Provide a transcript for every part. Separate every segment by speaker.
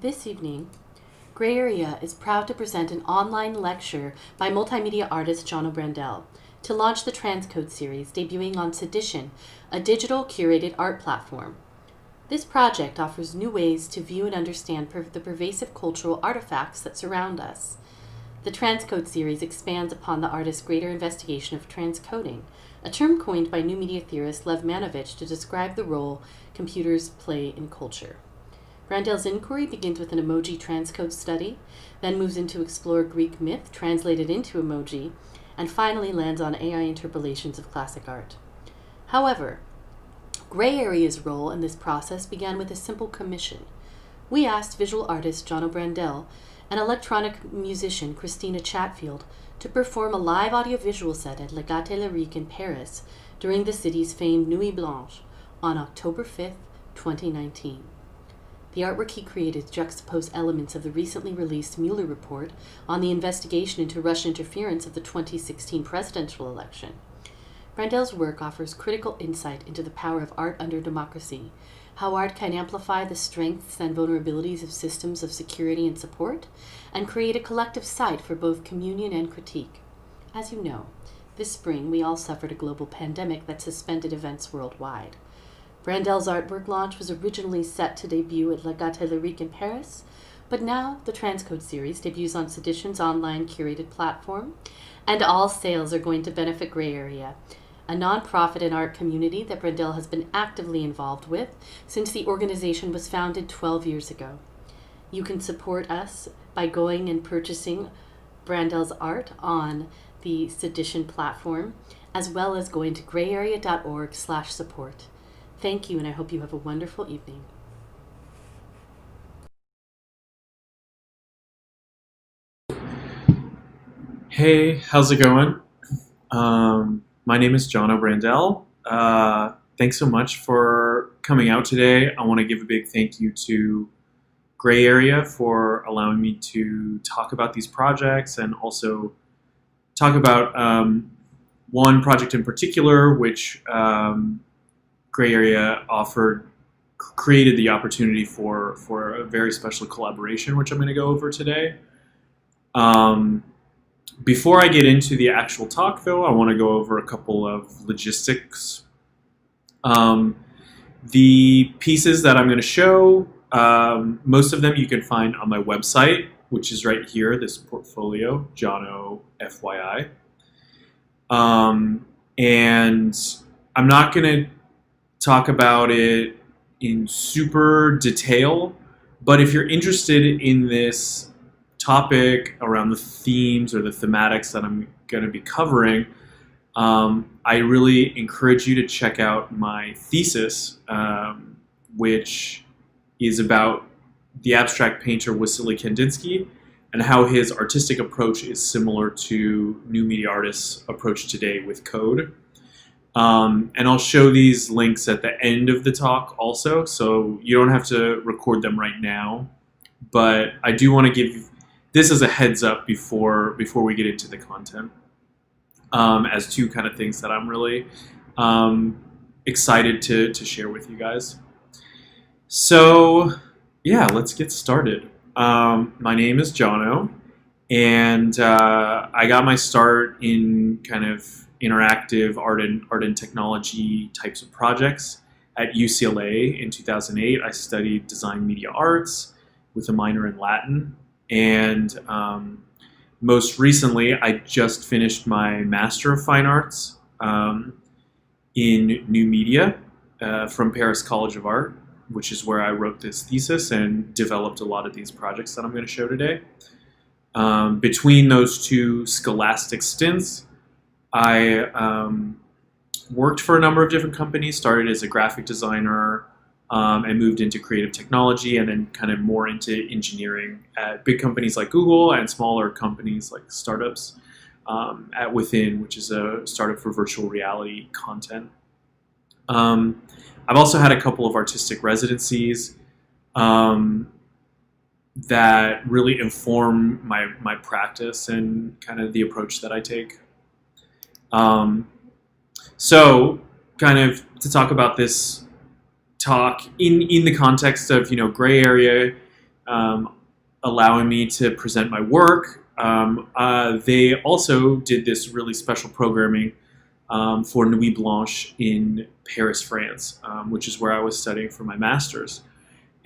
Speaker 1: This evening, Gray Area is proud to present an online lecture by multimedia artist Jono Brandel to launch the Transcode series debuting on Sedition, a digital curated art platform. This project offers new ways to view and understand the pervasive cultural artifacts that surround us. The Transcode series expands upon the artist's greater investigation of transcoding, a term coined by new media theorist Lev Manovich to describe the role computers play in culture. Brandel's inquiry begins with an emoji transcode study, then moves into explore Greek myth translated into emoji, and finally lands on AI interpolations of classic art. However, Gray Area's role in this process began with a simple commission. We asked visual artist Jono Brandel and electronic musician Christina Chatfield to perform a live audiovisual set at La Gâtellerie in Paris during the city's famed Nuit Blanche on October 5th, 2019. The artwork he created juxtaposed elements of the recently released Mueller report on the investigation into Russian interference of the 2016 presidential election. Brandel's work offers critical insight into the power of art under democracy, how art can amplify the strengths and vulnerabilities of systems of security and support, and create a collective site for both communion and critique. As you know, this spring we all suffered a global pandemic that suspended events worldwide. Brandel's artwork launch was originally set to debut at La Gâtellerie in Paris, but now the Transcode series debuts on Sedition's online curated platform, and all sales are going to benefit Gray Area, a nonprofit and art community that Brandel has been actively involved with since the organization was founded 12 years ago. You can support us by going and purchasing Brandel's art on the Sedition platform, as well as going to grayarea.org/support. Thank you, and I hope you have a wonderful evening.
Speaker 2: Hey, how's it going? My name is Jono Brandel. Thanks so much for coming out today. I want to give a big thank you to Gray Area for allowing me to talk about these projects and also talk about one project in particular, which Gray Area created the opportunity for a very special collaboration, which I'm going to go over today. Before I get into the actual talk, though, I want to go over a couple of logistics. The pieces that I'm going to show, most of them you can find on my website, which is right here, this portfolio, Jono FYI. And I'm not going to talk about it in super detail, but if you're interested in this topic around the themes or the thematics that I'm going to be covering, I really encourage you to check out my thesis, which is about the abstract painter Wassily Kandinsky and how his artistic approach is similar to new media artists' approach today with code. And I'll show these links at the end of the talk also, so you don't have to record them right now. But I do want to give this as a heads up before we get into the content, as two kind of things that I'm really excited to share with you guys. So yeah, let's get started. My name is Jono, and I got my start in kind of interactive art and technology types of projects at UCLA in 2008. I studied design media arts with a minor in Latin, and most recently I just finished my Master of Fine Arts in new media from Paris College of Art, which is where I wrote this thesis and developed a lot of these projects that I'm going to show today. Between those two scholastic stints, I worked for a number of different companies, started as a graphic designer, and moved into creative technology, and then kind of more into engineering at big companies like Google and smaller companies like startups at Within, which is a startup for virtual reality content. I've also had a couple of artistic residencies that really inform my practice and kind of the approach that I take. So kind of to talk about this talk in the context of, Gray Area allowing me to present my work. They also did this really special programming for Nuit Blanche in Paris, France, which is where I was studying for my master's.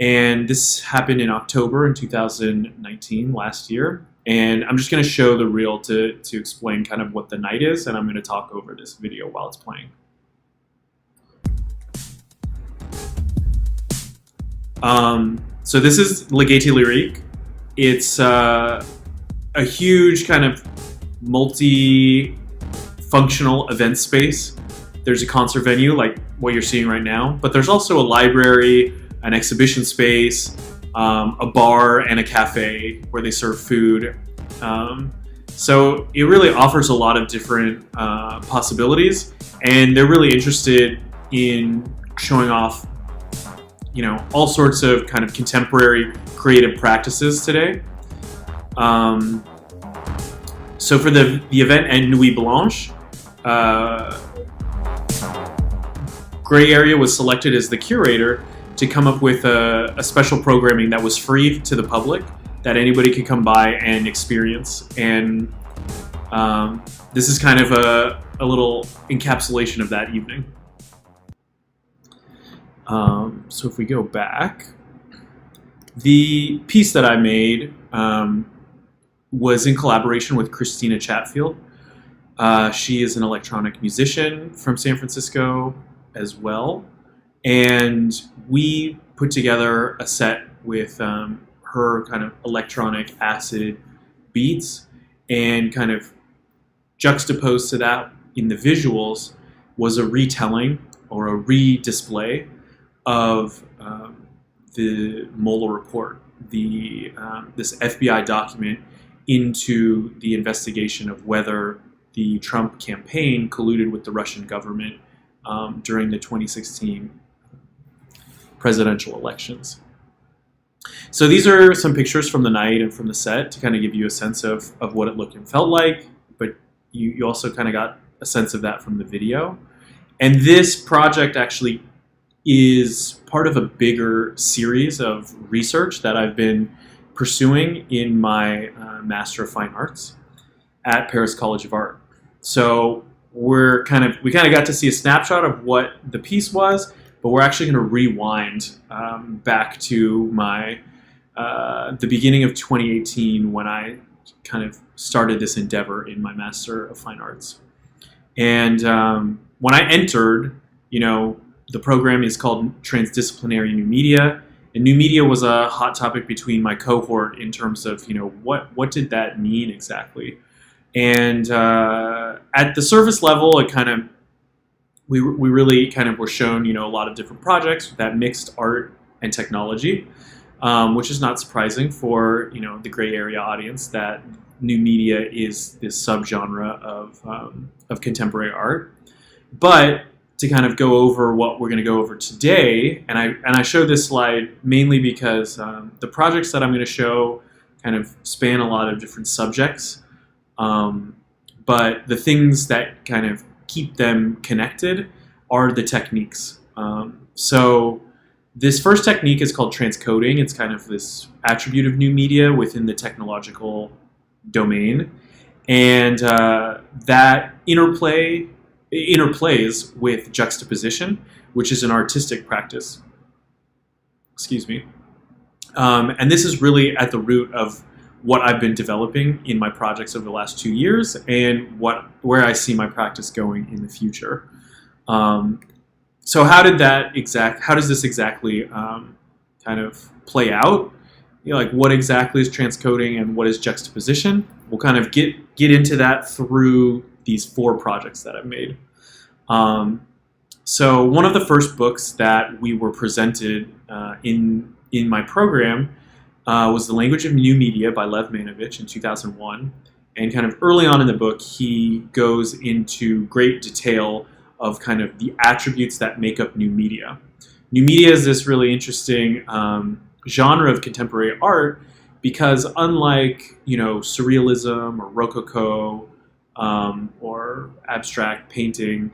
Speaker 2: And this happened in October in 2019, last year. And I'm just going to show the reel to explain kind of what the night is, and I'm going to talk over this video while it's playing. So this is La Gaieté Lyrique. It's a huge kind of multi-functional event space. There's a concert venue like what you're seeing right now, but there's also a library, an exhibition space, a bar, and a cafe where they serve food. So it really offers a lot of different possibilities, and they're really interested in showing off, you know, all sorts of kind of contemporary creative practices today. So for the event at Nuit Blanche, Gray Area was selected as the curator to come up with a special programming that was free to the public, that anybody could come by and experience. And this is kind of a little encapsulation of that evening. So if we go back, the piece that I made was in collaboration with Christina Chatfield. She is an electronic musician from San Francisco as well. And we put together a set with her kind of electronic acid beats, and kind of juxtaposed to that in the visuals was a retelling or a re-display of the Mueller report, this FBI document into the investigation of whether the Trump campaign colluded with the Russian government during the 2016 presidential elections. So these are some pictures from the night and from the set to kind of give you a sense of what it looked and felt like, but you also kind of got a sense of that from the video. And this project actually is part of a bigger series of research that I've been pursuing in my Master of Fine Arts at Paris College of Art. So we kind of got to see a snapshot of what the piece was, but we're actually going to rewind back to my the beginning of 2018 when I kind of started this endeavor in my Master of Fine Arts. And when I entered, you know, the program is called Transdisciplinary New Media, and new media was a hot topic between my cohort in terms of, you know, what did that mean exactly? And at the surface level, it kind of we really kind of were shown, you know, a lot of different projects that mixed art and technology, which is not surprising for, you know, the gray area audience, that new media is this subgenre of contemporary art. But to kind of go over what we're going to go over today, and I show this slide mainly because the projects that I'm going to show kind of span a lot of different subjects, but the things that kind of keep them connected are the techniques. So this first technique is called transcoding. It's kind of this attribute of new media within the technological domain, and that interplays with juxtaposition, which is an artistic practice. Excuse me. And this is really at the root of what I've been developing in my projects over the last 2 years, and where I see my practice going in the future. So how does this exactly kind of play out? You know, like, what exactly is transcoding and what is juxtaposition? We'll kind of get into that through these 4 projects that I've made. So one of the first books that we were presented in my program was The Language of New Media by Lev Manovich in 2001. And kind of early on in the book, he goes into great detail of kind of the attributes that make up new media. New media is this really interesting genre of contemporary art because, unlike, you know, surrealism or Rococo or abstract painting,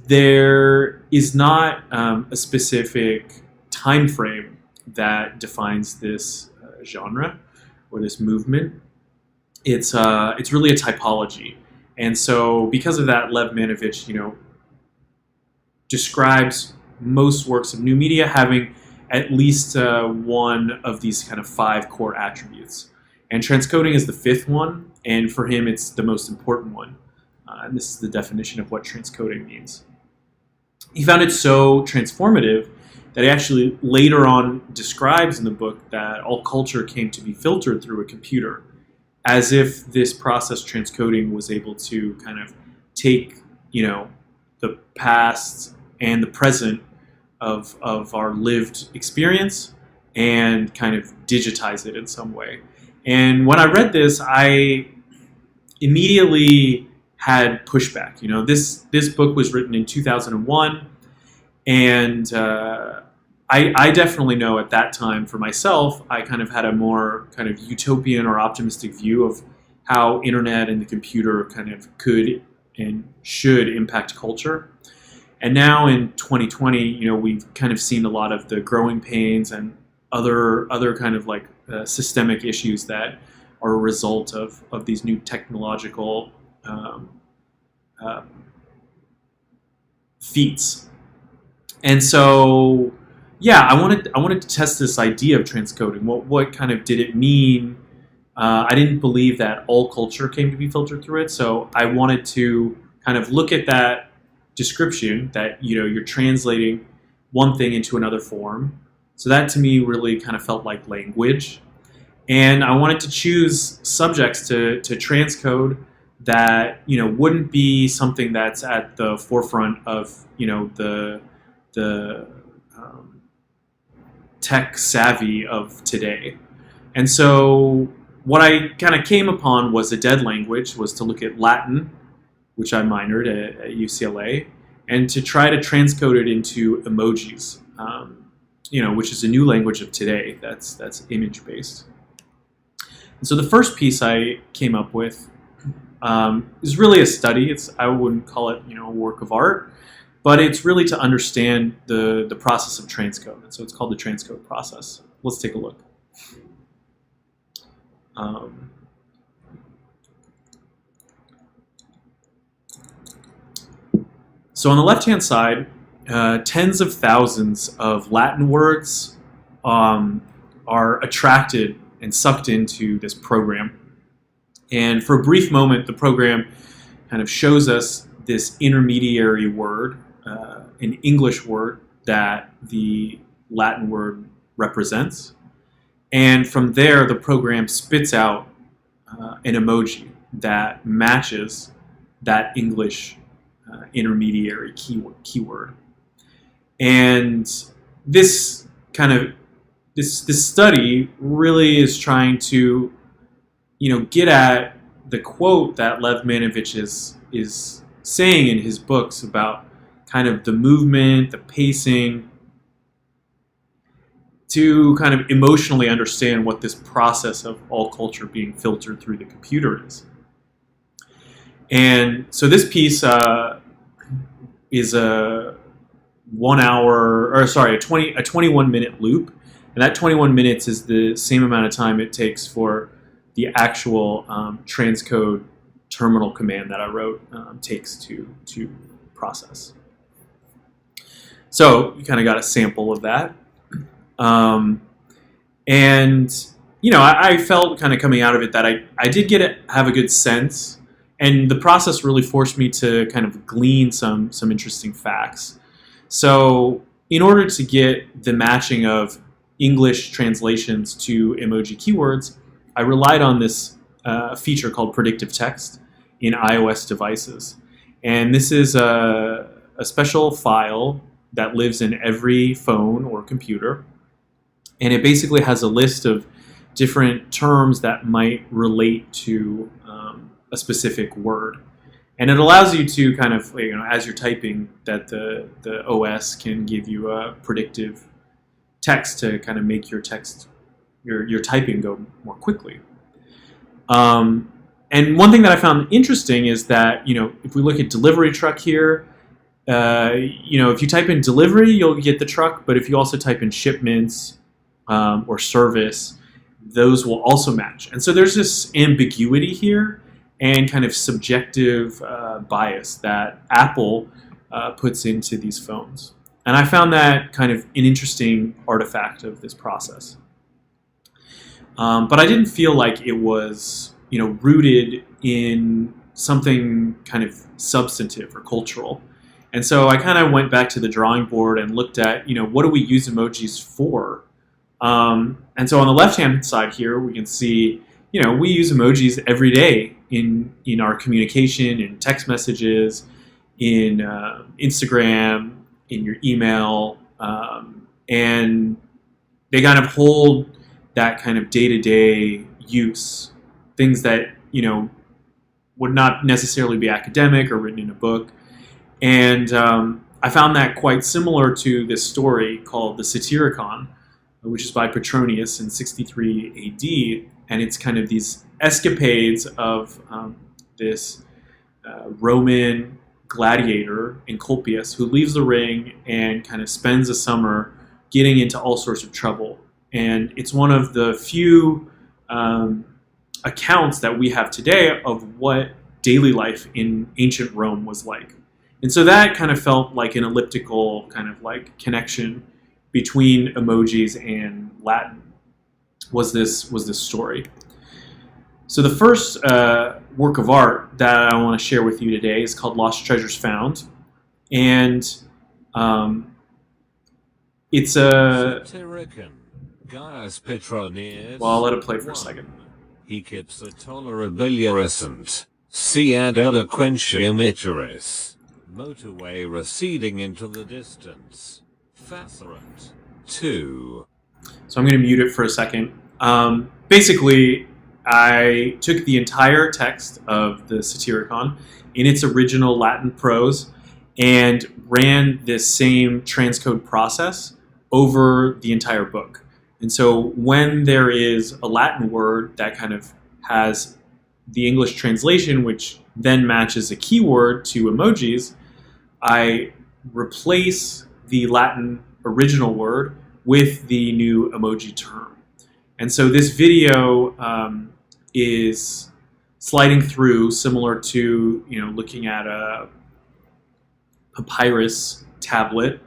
Speaker 2: there is not a specific time frame that defines this genre or this movement. It's really a typology, and so because of that, Lev Manovich, describes most works of new media having at least one of these kind of 5 core attributes. And transcoding is the 5th one, and for him it's the most important one. And this is the definition of what transcoding means. He found it so transformative that he actually later on describes in the book that all culture came to be filtered through a computer, as if this process transcoding was able to kind of take, the past and the present of our lived experience and kind of digitize it in some way. And when I read this, I immediately had pushback. This book was written in 2001, and I definitely know at that time for myself, I kind of had a more kind of utopian or optimistic view of how internet and the computer kind of could and should impact culture. And now in 2020, we've kind of seen a lot of the growing pains and other kind of like systemic issues that are a result of these new technological feats. And so, yeah, I wanted to test this idea of transcoding. What kind of did it mean? I didn't believe that all culture came to be filtered through it, so I wanted to kind of look at that description that you're translating one thing into another form. So that to me really kind of felt like language, and I wanted to choose subjects to transcode that wouldn't be something that's at the forefront of the tech savvy of today. And so what I kind of came upon was a dead language, was to look at Latin, which I minored at UCLA, and to try to transcode it into emojis, which is a new language of today that's image-based. And so the first piece I came up with is really a study. I wouldn't call it a work of art, but it's really to understand the process of transcode. And so it's called the transcode process. Let's take a look. So on the left-hand side, tens of thousands of Latin words are attracted and sucked into this program. And for a brief moment, the program kind of shows us this intermediary word, an English word that the Latin word represents. And from there, the program spits out an emoji that matches that English intermediary keyword. And this study really is trying to get at the quote that Lev Manovich is saying in his books about kind of the movement, the pacing, to kind of emotionally understand what this process of all culture being filtered through the computer is. And so this piece is a 21-minute loop, and that 21 minutes is the same amount of time it takes for the actual transcode terminal command that I wrote takes to process. So you kind of got a sample of that. I felt kind of coming out of it that I did have a good sense, and the process really forced me to kind of glean some interesting facts. So in order to get the matching of English translations to emoji keywords, I relied on this feature called predictive text in iOS devices. And this is a special file that lives in every phone or computer. And it basically has a list of different terms that might relate to a specific word. And it allows you to kind of, as you're typing, that the OS can give you a predictive text to kind of make your text, your typing go more quickly. And one thing that I found interesting is that, if we look at delivery truck here, if you type in delivery, you'll get the truck, but if you also type in shipments or service, those will also match. And so there's this ambiguity here and kind of subjective bias that Apple puts into these phones. And I found that kind of an interesting artifact of this process. But I didn't feel like it was, rooted in something kind of substantive or cultural. And so I kind of went back to the drawing board and looked at, what do we use emojis for? And so on the left-hand side here, we can see, we use emojis every day in our communication, in text messages, in Instagram, in your email, and they kind of hold that kind of day-to-day use, things that, would not necessarily be academic or written in a book. And I found that quite similar to this story called the Satyricon, which is by Petronius in 63 AD, and it's kind of these escapades of this Roman gladiator Encolpius who leaves the ring and kind of spends a summer getting into all sorts of trouble. And it's one of the few accounts that we have today of what daily life in ancient Rome was like. And so that kind of felt like an elliptical kind of like connection between emojis and Latin was this story. So the first work of art that I want to share with you today is called Lost Treasures Found. And it's a...
Speaker 3: Gaius Petronius.
Speaker 2: Well, I'll let it play for a second.
Speaker 3: He keeps the tolerabilisant, si ad eloquentiam iteris. Motorway receding into the distance. Facerant. 2.
Speaker 2: So I'm going to mute it for a second. Basically, I took the entire text of the Satyricon in its original Latin prose and ran this same transcode process over the entire book. And so when there is a Latin word that kind of has the English translation, which then matches a keyword to emojis, I replace the Latin original word with the new emoji term. And so this video is sliding through similar to, looking at a papyrus tablet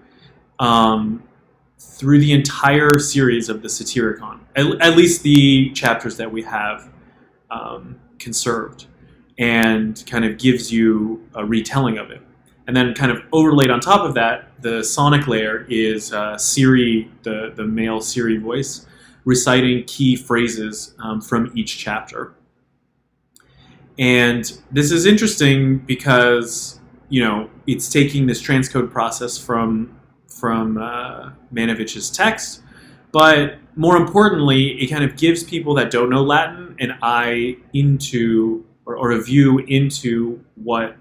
Speaker 2: through the entire series of the Satyricon, at least the chapters that we have conserved, and kind of gives you a retelling of it. And then kind of overlaid on top of that, the sonic layer is Siri, the male Siri voice, reciting key phrases from each chapter. And this is interesting because, it's taking this transcode process from Manovich's text, but more importantly, it kind of gives people that don't know Latin an eye into, or a view into what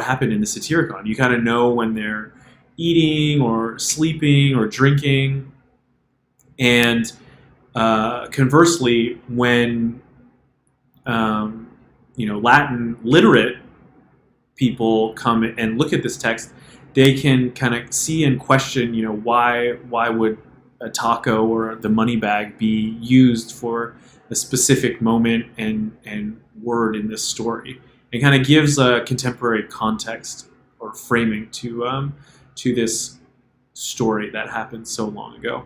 Speaker 2: happened in the Satyricon. You kind of know when they're eating or sleeping or drinking, and conversely, when Latin literate people come and look at this text, they can kind of see and question, why would a taco or the money bag be used for a specific moment and word in this story. It kind of gives a contemporary context or framing to this story that happened so long ago.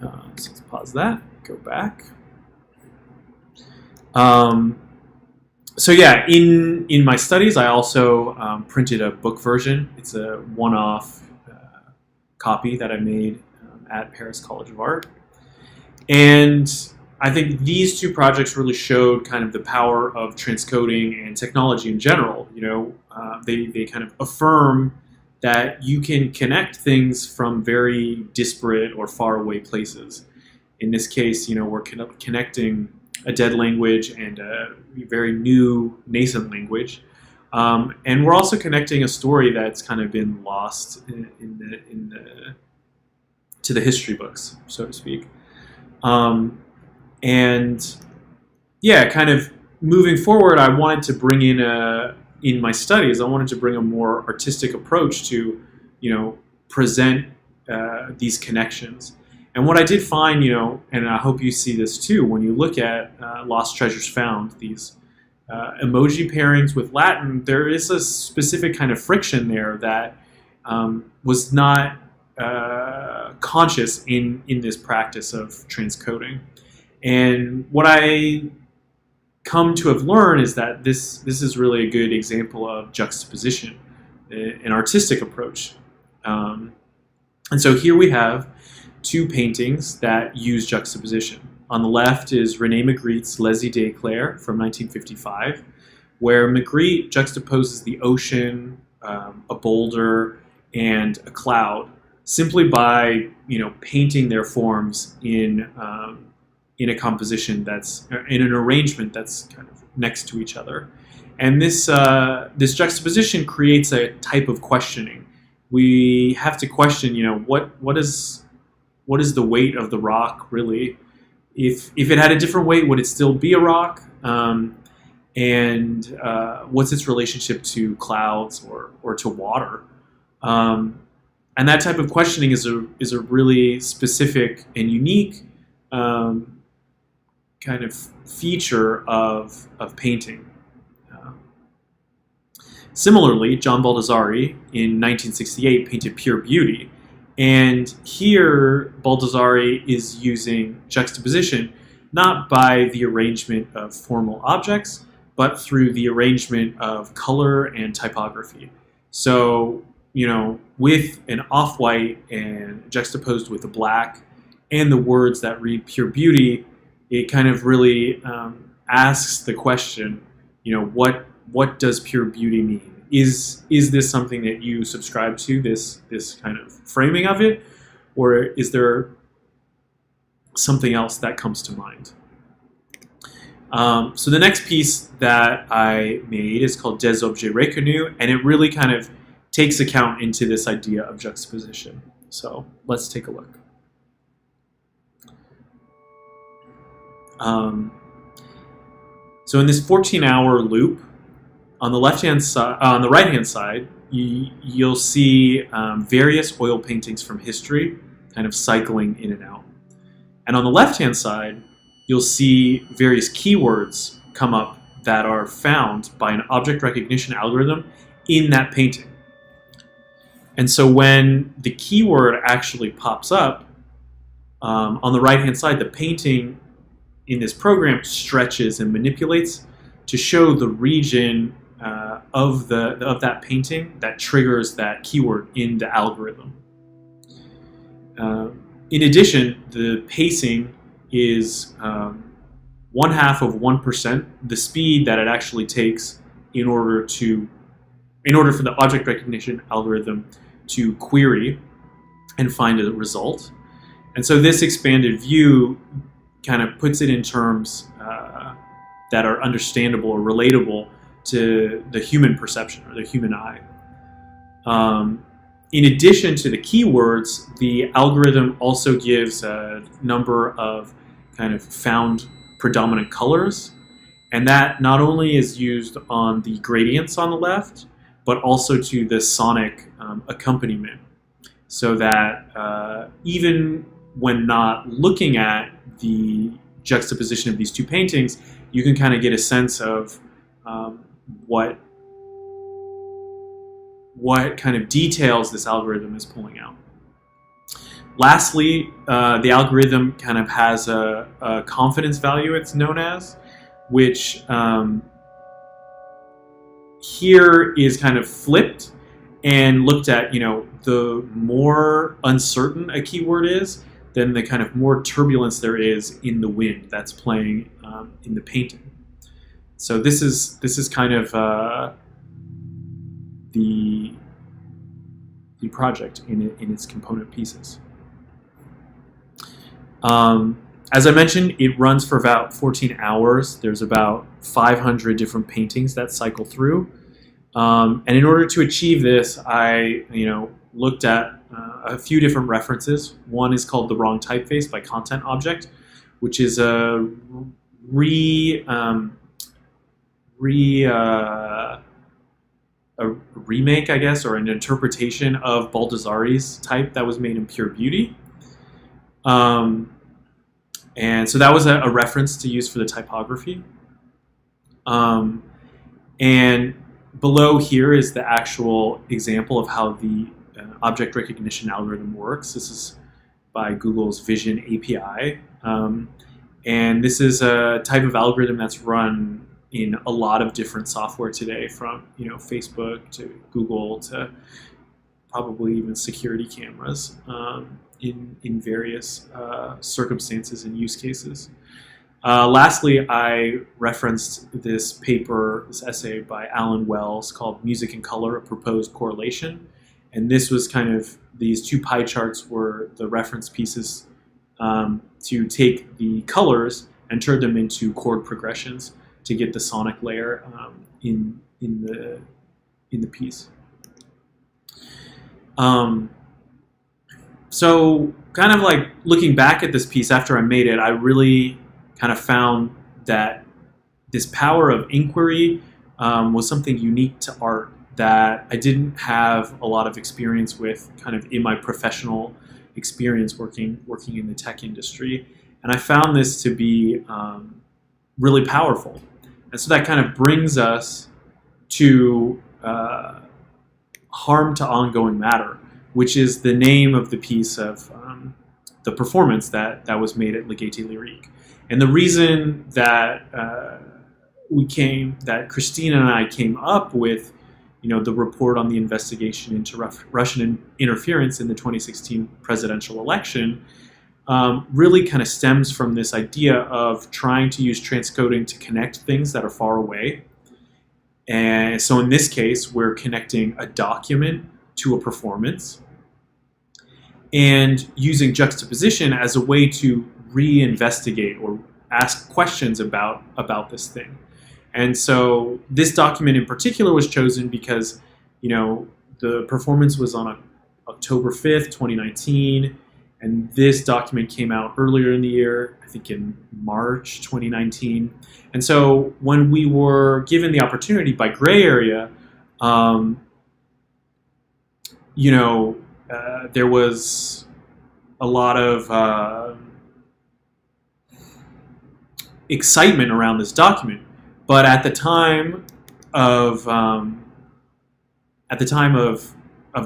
Speaker 2: So let's pause that, go back. So yeah, in my studies, I also printed a book version. It's a one-off copy that I made at Paris College of Art. And I think these two projects really showed kind of the power of transcoding and technology in general. They kind of affirm that you can connect things from very disparate or faraway places. In this case, we're connecting a dead language and a very new nascent language. And we're also connecting a story that's kind of been lost to the history books, so to speak. And yeah, kind of moving forward, I wanted to bring in my studies, I wanted to bring a more artistic approach to, present these connections. And what I did find, and I hope you see this too, when you look at Lost Treasures Found, these emoji pairings with Latin, there is a specific kind of friction there that was not conscious in this practice of transcoding. And what I come to have learned is that this is really a good example of juxtaposition, an artistic approach. And so here we have two paintings that use juxtaposition. On the left is René Magritte's Les Idées Claires from 1955, where Magritte juxtaposes the ocean, a boulder, and a cloud simply by painting their forms in a composition that's in an arrangement that's kind of next to each other. And this juxtaposition creates a type of questioning. We have to question, what is the weight of the rock really? If it had a different weight, would it still be a rock? And what's its relationship to clouds or to water? And that type of questioning is a really specific and unique kind of feature of painting. Similarly, John Baldessari in 1968 painted Pure Beauty. And here, Baldessari is using juxtaposition not by the arrangement of formal objects, but through the arrangement of color and typography. So, with an off-white and juxtaposed with the black and the words that read Pure Beauty, it kind of really asks the question, what does pure beauty mean? Is this something that you subscribe to, this kind of framing of it, or is there something else that comes to mind? So the next piece that I made is called Des Objets Reconnus, and it really kind of takes account into this idea of juxtaposition. So let's take a look. So in this 14-hour loop, on the left-hand side, on the right-hand side, you'll see various oil paintings from history, kind of cycling in and out. And on the left-hand side, you'll see various keywords come up that are found by an object recognition algorithm in that painting. And so when the keyword actually pops up, on the right-hand side, the painting in this program stretches and manipulates to show the region of that painting that triggers that keyword in the algorithm. In addition, the pacing is 1/2 of 1% the speed that it actually takes in order for the object recognition algorithm to query and find a result. And so this expanded view kind of puts it in terms that are understandable or relatable to the human perception or the human eye. In addition to the keywords, the algorithm also gives a number of kind of found predominant colors, and that not only is used on the gradients on the left, but also to the sonic accompaniment, so that even when not looking at the juxtaposition of these two paintings, you can kind of get a sense of what kind of details this algorithm is pulling out. Lastly, the algorithm kind of has a confidence value, it's known as, which here is kind of flipped and looked at, the more uncertain a keyword is, then the kind of more turbulence there is in the wind that's playing in the painting. So this is kind of the project in its component pieces. As I mentioned, it runs for about 14 hours. There's about 500 different paintings that cycle through. And in order to achieve this, I looked at a few different references. One is called The Wrong Typeface by Content Object, which is a remake, I guess, or an interpretation of Baldessari's type that was made in Pure Beauty. And so that was a reference to use for the typography. And below here is the actual example of how the object recognition algorithm works. This is by Google's Vision API. And this is a type of algorithm that's run in a lot of different software today, from Facebook to Google to probably even security cameras in various circumstances and use cases. Lastly, I referenced this paper, this essay by Alan Wells called Music and Color, a Proposed Correlation. And this was kind of, these two pie charts were the reference pieces to take the colors and turn them into chord progressions to get the sonic layer in the piece. So kind of like looking back at this piece after I made it, I really kind of found that this power of inquiry was something unique to art that I didn't have a lot of experience with kind of in my professional experience working in the tech industry. And I found this to be really powerful. And so that kind of brings us to Harm to Ongoing Matter, which is the name of the piece of the performance that was made at La Gaieté Lyrique. And the reason that that Christina and I came up with, the report on the investigation into Russian interference in the 2016 presidential election, really kind of stems from this idea of trying to use transcoding to connect things that are far away. And so in this case, we're connecting a document to a performance and using juxtaposition as a way to reinvestigate or ask questions about this thing. And so this document in particular was chosen because, the performance was on October 5th, 2019, and this document came out earlier in the year, I think in March 2019. And so when we were given the opportunity by Gray Area, there was a lot of excitement around this document. But at the time of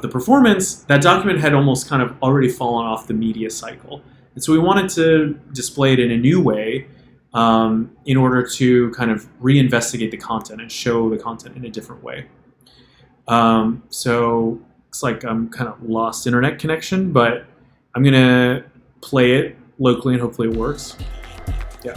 Speaker 2: the performance, that document had almost kind of already fallen off the media cycle. And so we wanted to display it in a new way in order to kind of reinvestigate the content and show the content in a different way. So looks like I'm kind of lost internet connection, but I'm going to play it locally and hopefully it works. Yeah.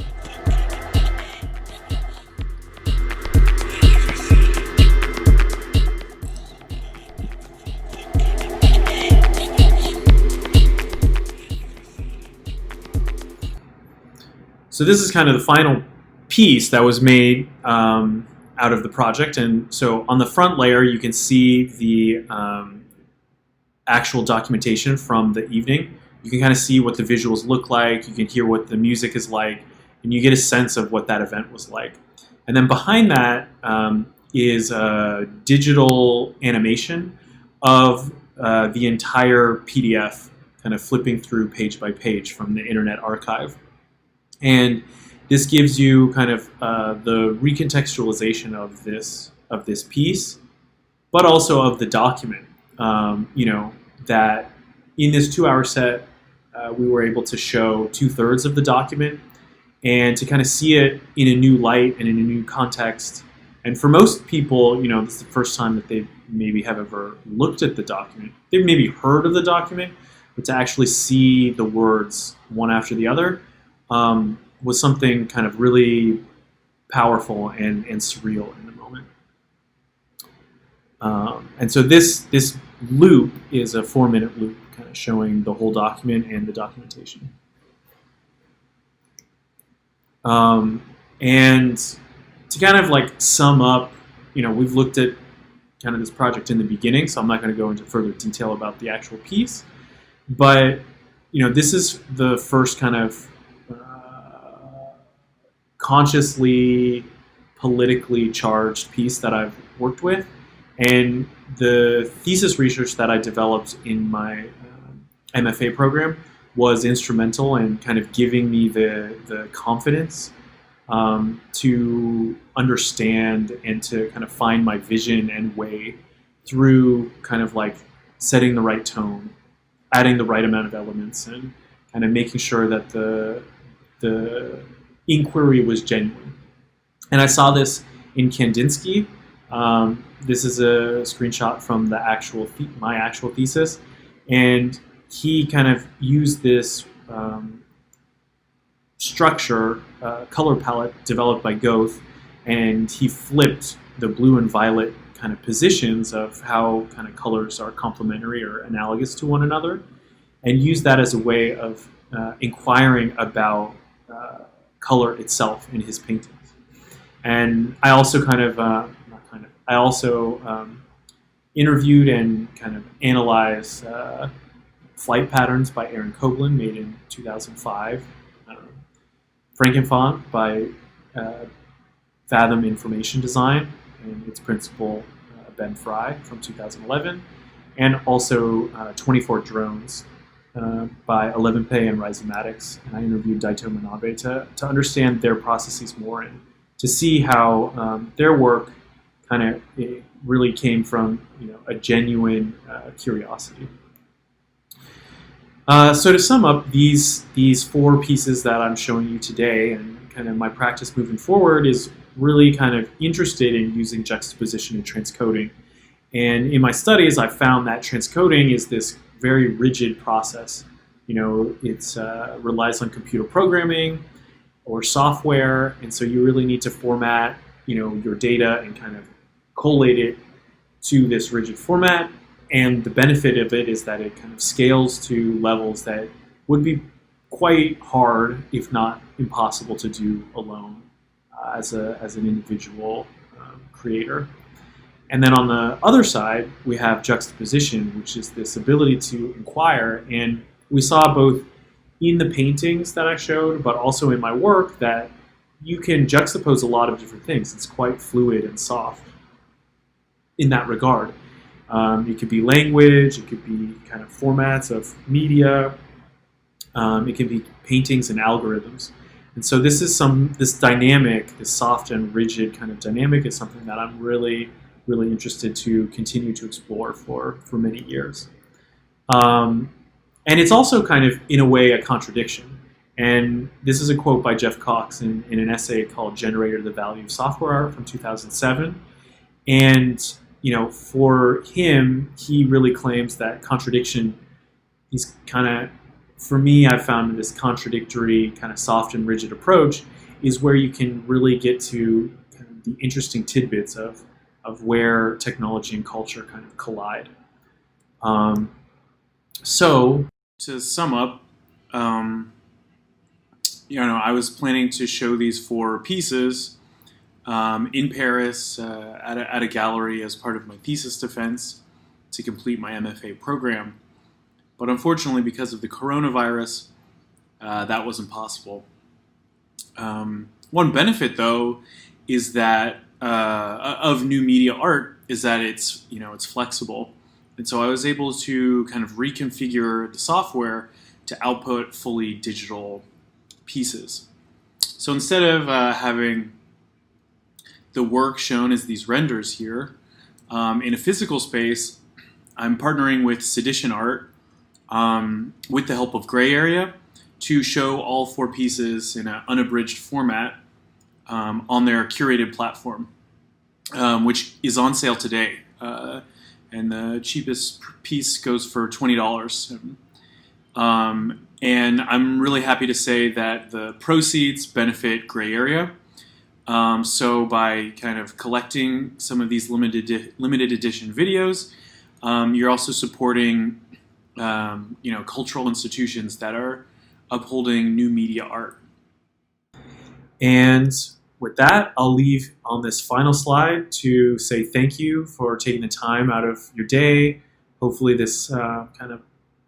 Speaker 2: So this is kind of the final piece that was made out of the project. And so on the front layer, you can see the actual documentation from the evening. You can kind of see what the visuals look like. You can hear what the music is like, and you get a sense of what that event was like. And then behind that is a digital animation of the entire PDF, kind of flipping through page by page from the Internet Archive. And this gives you kind of the recontextualization of this piece, but also of the document. That in this 2-hour set, we were able to show 2/3 of the document and to kind of see it in a new light and in a new context. And for most people, this is the first time that they maybe have ever looked at the document. They've maybe heard of the document, but to actually see the words one after the other was something kind of really powerful and surreal in the moment. And so this loop is a 4-minute loop, kind of showing the whole document and the documentation. And to kind of like sum up, we've looked at kind of this project in the beginning, so I'm not going to go into further detail about the actual piece. But, this is the first kind of consciously politically charged piece that I've worked with. And the thesis research that I developed in my MFA program was instrumental in kind of giving me the confidence to understand and to kind of find my vision and way through kind of like setting the right tone, adding the right amount of elements, and kind of making sure that the inquiry was genuine. And I saw this in Kandinsky. This is a screenshot from the my actual thesis, and he kind of used this structure, color palette developed by Goethe, and he flipped the blue and violet kind of positions of how kind of colors are complementary or analogous to one another, and used that as a way of inquiring about color itself in his paintings. And I also interviewed and kind of analyzed flight patterns by Aaron Koblin, made in 2005. Frankenfont by Fathom Information Design and its principal, Ben Fry, from 2011. And also 24 Drones by Elevenpay and Rhizomatics. And I interviewed Daito Manabe to understand their processes more and to see how their work kind of really came from a genuine curiosity. So to sum up, these 4 pieces that I'm showing you today, and kind of my practice moving forward, is really kind of interested in using juxtaposition and transcoding. And in my studies, I found that transcoding is this very rigid process. It relies on computer programming or software, and so you really need to format, your data and kind of collate it to this rigid format. And the benefit of it is that it kind of scales to levels that would be quite hard, if not impossible, to do alone as an individual creator. And then on the other side, we have juxtaposition, which is this ability to inquire. And we saw both in the paintings that I showed, but also in my work, that you can juxtapose a lot of different things. It's quite fluid and soft in that regard. It could be language, it could be kind of formats of media, it can be paintings and algorithms. And so this dynamic, this soft and rigid kind of dynamic, is something that I'm really, really interested to continue to explore for many years. And it's also kind of, in a way, a contradiction. And this is a quote by Jeff Cox in an essay called Generator: The Value of Software Art from 2007. And for him, he really claims that contradiction is kind of, for me, I found this contradictory, kind of soft and rigid approach is where you can really get to kind of the interesting tidbits of where technology and culture kind of collide. So to sum up, I was planning to show these 4 pieces in Paris at a gallery as part of my thesis defense to complete my MFA program. But unfortunately, because of the coronavirus, that wasn't possible. One benefit, though, is that of new media art is that it's flexible. And so I was able to kind of reconfigure the software to output fully digital pieces. So instead of having the work shown as these renders here, in a physical space, I'm partnering with Sedition Art with the help of Gray Area to show all 4 pieces in an unabridged format on their curated platform, which is on sale today. And the cheapest piece goes for $20. And I'm really happy to say that the proceeds benefit Gray Area. So by kind of collecting some of these limited edition videos, you're also supporting cultural institutions that are upholding new media art. And with that, I'll leave on this final slide to say thank you for taking the time out of your day. Hopefully this kind of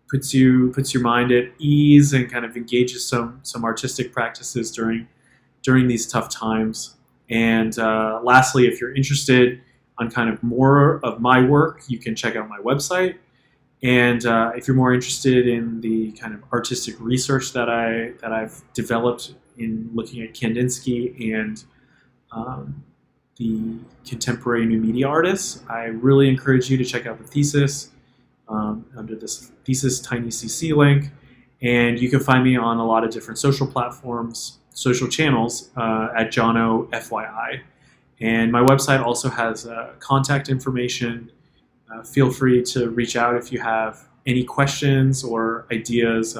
Speaker 2: puts your mind at ease and kind of engages some artistic practices during these tough times. And lastly, if you're interested on kind of more of my work, you can check out my website. And if you're more interested in the kind of artistic research that I've developed in looking at Kandinsky and the contemporary new media artists, I really encourage you to check out the thesis under this thesis TinyCC link. And you can find me on a lot of different social platforms, social channels at Jono FYI. And my website also has contact information. Feel free to reach out if you have any questions or ideas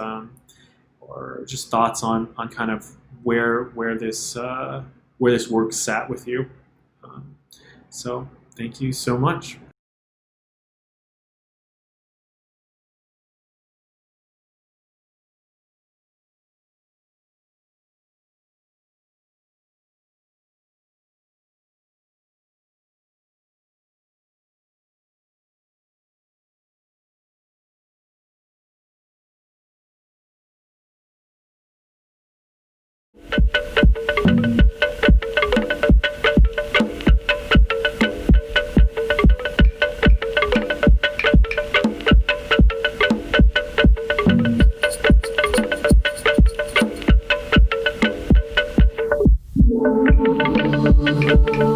Speaker 2: or just thoughts on kind of where this work sat with you. So thank you so much.
Speaker 4: Thank you.